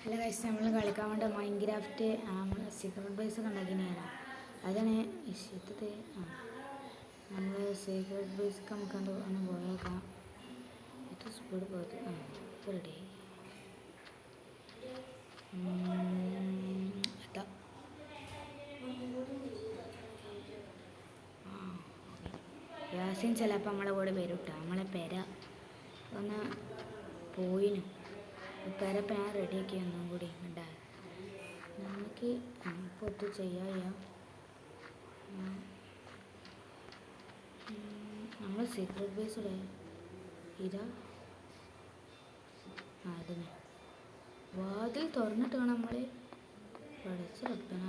അല്ല കഴിച്ച് നമ്മൾ കളിക്കാൻ വേണ്ട മൈൻക്രാഫ്റ്റ് സീക്രട്ട് ബേസ് ഉണ്ടാക്കിയാണ് അതാണ് ഇഷ്ടത്തെ നമ്മൾ സീക്രട്ട് ബേസ് നമുക്ക് ഒന്ന് പോയേക്കാം ഏറ്റവും സ്പീഡ് പോയിട്ട് ഇപ്പോൾ റെഡി എത്താം യാസിൻ ചിലപ്പോൾ നമ്മളെ കൂടെ വരും കേട്ടോ നമ്മളെ പെര ഒന്ന് പോയിനും പെരപ്പം ഞാൻ റെഡിയാക്കി ഒന്നും കൂടി ഉണ്ടാ നമുക്ക് ഇപ്പോൾ ഒത്ത് ചെയ്യാം നമ്മൾ സീക്രട്ട് ബേസ് ഇടേ ഇതാ അതിന് വാതിൽ തുറന്നിട്ട് വേണം നമ്മൾ പഠിച്ചെടുക്കണ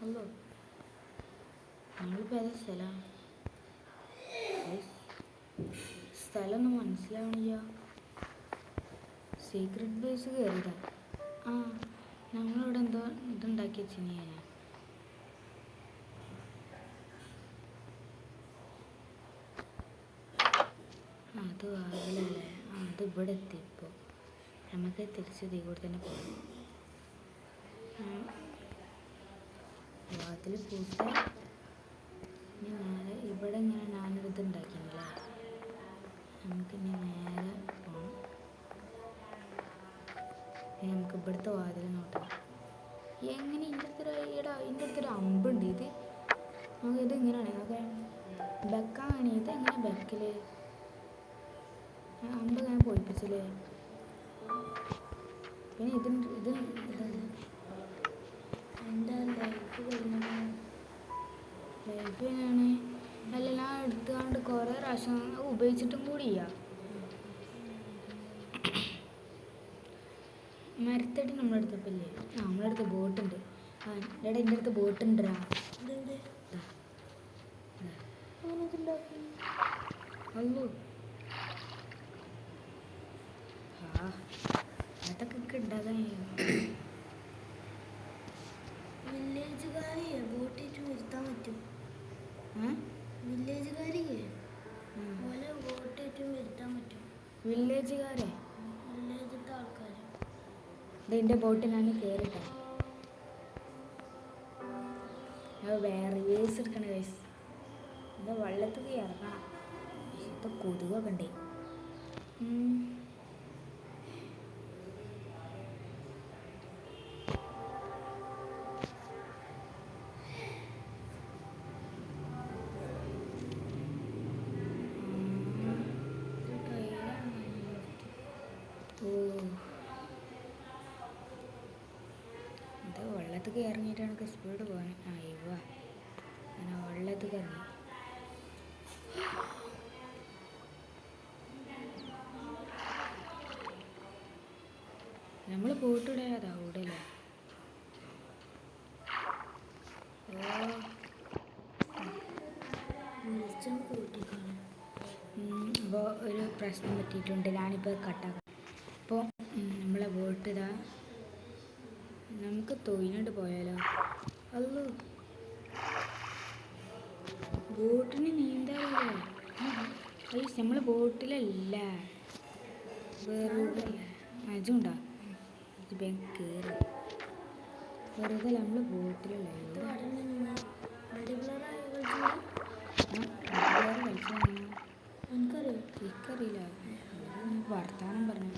അല്ലോ നമ്മളിപ്പോൾ ഏതാ സ്ഥലമൊന്നും മനസ്സിലാവണില്ല സീക്രട്ട് ബേസ് കയറിയതാ ഞങ്ങളിവിടെ എന്തോ ഇതുണ്ടാക്കി വെച്ചിന് ഞാൻ അത് വാതിലല്ലേ അത് ഇവിടെ എത്തി ഇപ്പോൾ നമുക്ക് തിരിച്ച് ഇതേ കൂടെ തന്നെ പോകാം വാതിൽ പൂട്ട ഇനി നേരെ ഇവിടെ ഇങ്ങനെ ഞാനൊരിത് ഉണ്ടാക്കിയില്ലേ നമുക്ക് ഇനി നേരെ പോകാം ഇനി നമുക്ക് ഇവിടുത്തെ വാതിൽ നോക്കാം എങ്ങനെ ഇതിൻ്റെ അടുത്തൊരു അമ്പുണ്ട് ഇത് നമുക്കിത് ഇങ്ങനെയാണ് നമുക്ക് ബെക്കാണ് ഇത് എങ്ങനെ ബെക്കില് അമ്പ് ഞാൻ പൊളിപ്പിച്ചില്ലേ പിന്നെ ഇത് എന്താ ലൈഫ് കഴിഞ്ഞത് ലൈഫ് തന്നെയാണ് അല്ല ഞാൻ എടുത്തുകൊണ്ട് കുറേ പ്രാവശ്യം ഉപയോഗിച്ചിട്ടും കൂടി ചെയ്യാം മരത്തടി നമ്മളെടുത്തപ്പില്ലേ നമ്മളടുത്ത് ബോട്ടുണ്ട് എടാ എൻ്റെ അടുത്ത് ബോട്ടുണ്ടാ അല്ലോ അതൊക്കെ ഉണ്ടാകാൻ വില്ലേജുകാരെ ബോട്ടിട്ട് വരുത്താൻ പറ്റും വില്ലേജുകാരിയെ പോലെ ബോട്ടിട്ട് വരുത്താൻ പറ്റും വില്ലേജുകാരെ വില്ലേജിലത്തെ ആൾക്കാർ ഇതിൻ്റെ ബോട്ടിൽ ഞാൻ കയറിട്ടെ വേറെ വേസ് എടുക്കണ വേസ് എന്താ വെള്ളത്തിൽ ഇറങ്ങണം ഇപ്പം കൊതുകൊക്കെ ഉണ്ടേ ഇത് വെള്ളത്തിൽ ഇറങ്ങിയിട്ടാണ് സ്പീഡ് പോകാൻ അങ്ങനെ വെള്ളത്തിൽ ഇറങ്ങി നമ്മൾ പോയിട്ടിടെ അതാ കൂടല്ലേ വെളിച്ചം കൂട്ടിക്കാണ് അപ്പോൾ ഒരു പ്രശ്നം പറ്റിയിട്ടുണ്ട് ഞാനിപ്പോൾ കട്ടാക്കാം അപ്പോൾ നമ്മളെ ബോട്ട് ഇതാ നമുക്ക് തൊയിനോട്ട് പോയാലോ അല്ലോ ബോട്ടിന് നീന്താറില്ലേ നമ്മൾ ബോട്ടിലല്ല വെറുതെ അതുണ്ടാ ഇത് ബാങ്ക് കയറി വെറുതെ നമ്മൾ ബോട്ടിലല്ല എനിക്കറിയില്ല വർത്താനം പറഞ്ഞു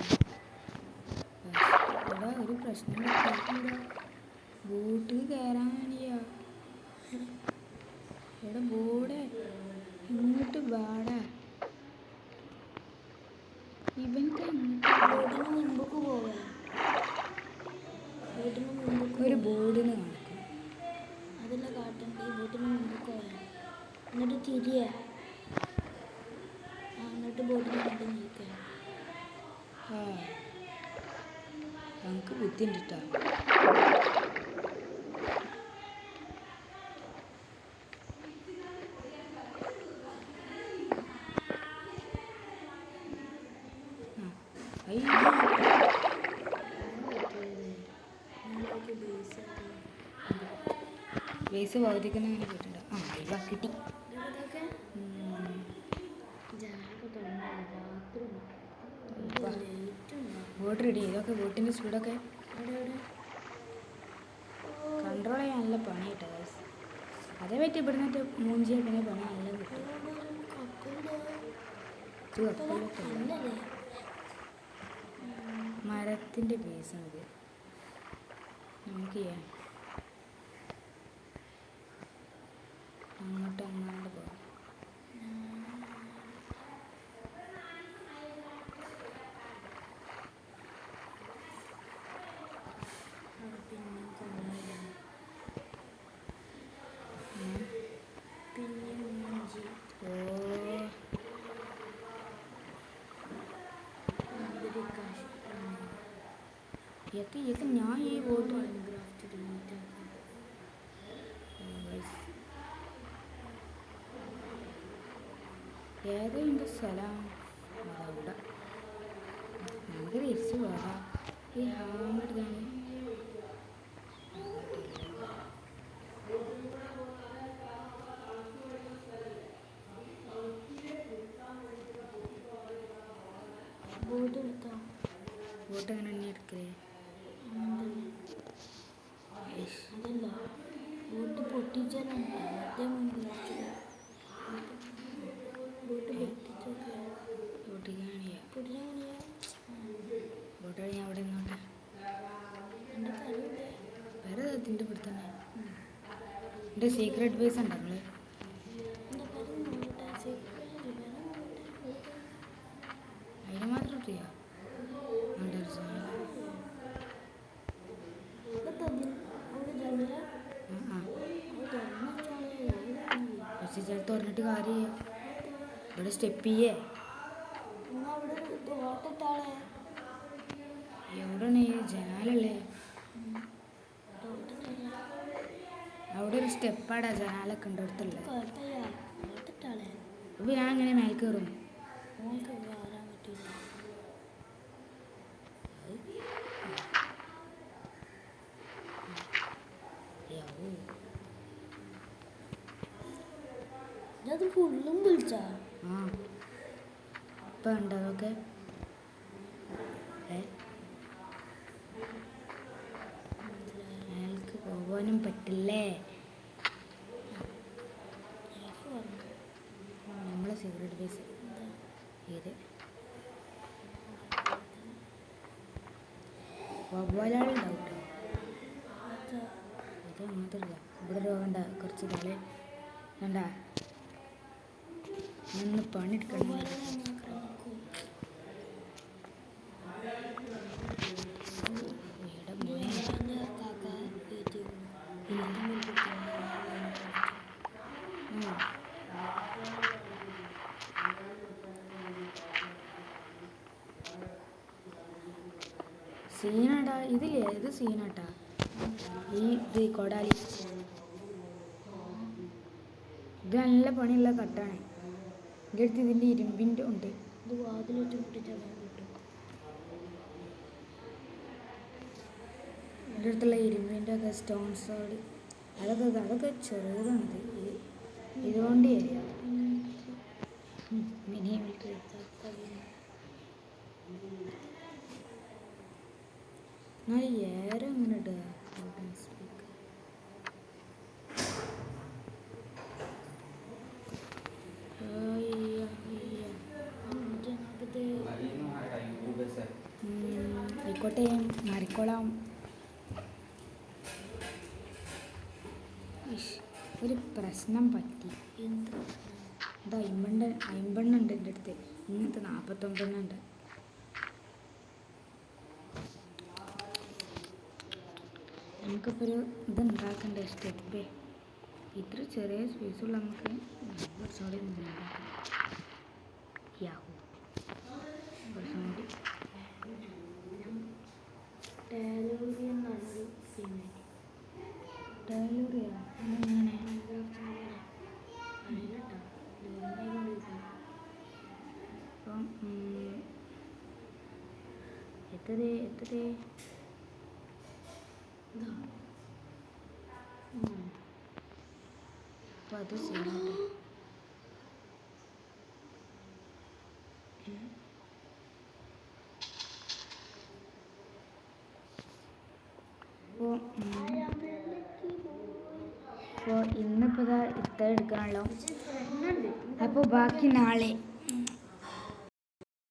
ഇവിടെ ഒരു പ്രശ്നം ബോട്ടിൽ കയറാനില്ല ഇവിടെ ബോർഡ് ഇങ്ങോട്ട് വാടാ ഇവൻക്ക് ബോട്ടിന് മുമ്പൊക്കെ പോവാം ബോട്ടിന് മുമ്പ് ഒരു ബോർഡിന് കാണിക്കും അതെല്ലാം കാട്ടണ്ട ഈ ബോട്ടിന് മുമ്പൊക്കെ പോവാം എന്നിട്ട് തിരിയ എന്നിട്ട് ബോട്ടിന് കണ്ട് നീക്കാം നമുക്ക് ബുദ്ധിയുണ്ട് കേട്ടോ ബേസ് ഭൗതിക്കുന്ന അങ്ങനെ പോയിട്ടുണ്ട് ഇവ കിട്ടി ജനലൊക്കെ തുറന്നു രാത്രി ബോട്ട് റെഡി. ഇതൊക്കെ ബോട്ടിൻ്റെ സ്പീഡൊക്കെ കൺട്രോൾ ചെയ്യാൻ നല്ല പണി കിട്ടുക ഗൈസ്. അതേ പറ്റി ഇവിടുന്ന് മൂഞ്ചിയാൽ പിന്നെ പണി നല്ല കിട്ടും. ഇത് കപ്പലൊക്കെ ഉണ്ട്. മരത്തിൻ്റെ പീസാണിത്. നമുക്ക് ചെയ്യാം അങ്ങോട്ട് പോകാം. ഓ ഇതൊക്കെ ഞാൻ ഈ ബോട്ട് ഏതോ എൻ്റെ സ്ഥലം അതവിടെ. നമുക്ക് തിരിച്ച് പോകാം. ഈ ഹാമ് എടുത്താണ് ബോട്ട് എടുക്കാം. ബോട്ട് എങ്ങനെ തന്നെ എടുക്കലേ? അതല്ല ബോട്ട് പൊട്ടിച്ചാലാണ് മറ്റേ ബോട്ട് ബോട്ടിക്കാണിയാ പൊട്ടിച്ചാൽ ബോട്ട് കഴിഞ്ഞാൽ അവിടെ നിന്നോട്ടെ. എൻ്റെ തലയുടെ വേറെ അതിൻ്റെ ഇവിടെ തന്നെ എൻ്റെ സീക്രട്ട് ബേസ് ഉണ്ടോ നിങ്ങൾ? അതിന് മാത്രം ചെയ്യാം. പക്ഷെ ചില തുറന്നിട്ട് കാര്യം ഇവിടെ സ്റ്റെപ്പ് ചെയ്യേ. എവിടെയാണ് ഈ ജനാലല്ലേ? അവിടെ ഒരു സ്റ്റെപ്പാടാ ജനാലൊക്കെ ഉണ്ട് അടുത്തുള്ളത്. അപ്പോൾ ഞാൻ എങ്ങനെ മേൽ കയറും? അത് ഫുള്ളും വിളിച്ചാ ആ ഇപ്പം ഉണ്ട് അതൊക്കെ. മേൽക്ക് പോകാനും പറ്റില്ലേ? നമ്മളെ സീക്രട്ട് ബേസ് ഇത് വവ്വാലുണ്ടാവും കേട്ടോ. ഇത് അങ്ങനത്തെ ഇല്ല. ഇവിടെ രോഗണ്ട കുറച്ച് തലേ വേണ്ട നിന്ന് പണിയെടുക്കണം. സീനാടാ ഇതില്ലേ? ഇത് സീനാട്ടാ. ഇത് കൊടാലി ഇത് നല്ല പണിയുള്ള കട്ടാണ്. എൻ്റെ അടുത്ത് ഇതിൻ്റെ ഇരുമ്പിൻ്റെ ഉണ്ട്. ഇത് വാതിലിട്ട് മുട്ടിച്ചാൽ കിട്ടും. എൻ്റെ അടുത്തുള്ള ഇരുമ്പിൻ്റെ ഒക്കെ സ്റ്റോൺസോട് അതൊക്കെ ചെറുതാണിത്. ഇതുകൊണ്ട് മിനി മിലിറ്ററി എന്നാൽ ഏറെ അങ്ങനെ ഇടുക. ആയിക്കോട്ടെ മാറിക്കോളാം. ഒരു പ്രശ്നം പറ്റി. ഇത് 50 ഉണ്ട് എൻ്റെ അടുത്ത്. ഇങ്ങനത്തെ 49 ഉണ്ട്. നമുക്കിപ്പോൾ ഒരു ഇതുണ്ടാക്കണ്ടേ സ്റ്റെപ്പ്. ഇത്ര ചെറിയ സ്പേസുള്ള നമുക്ക് കുറച്ചുകൂടി ഉണ്ടാക്കാം. യാഹൂ കുറച്ചും കൂടി ടൈലൂറിയാ അങ്ങനെ അപ്പം എത്ര അപ്പം അത് ചെയ്യട്ടെ. ഇന്നിപ്പോൾ ഇതാ ഇത്ര എടുക്കാണല്ലോ. അപ്പോൾ ബാക്കി നാളെ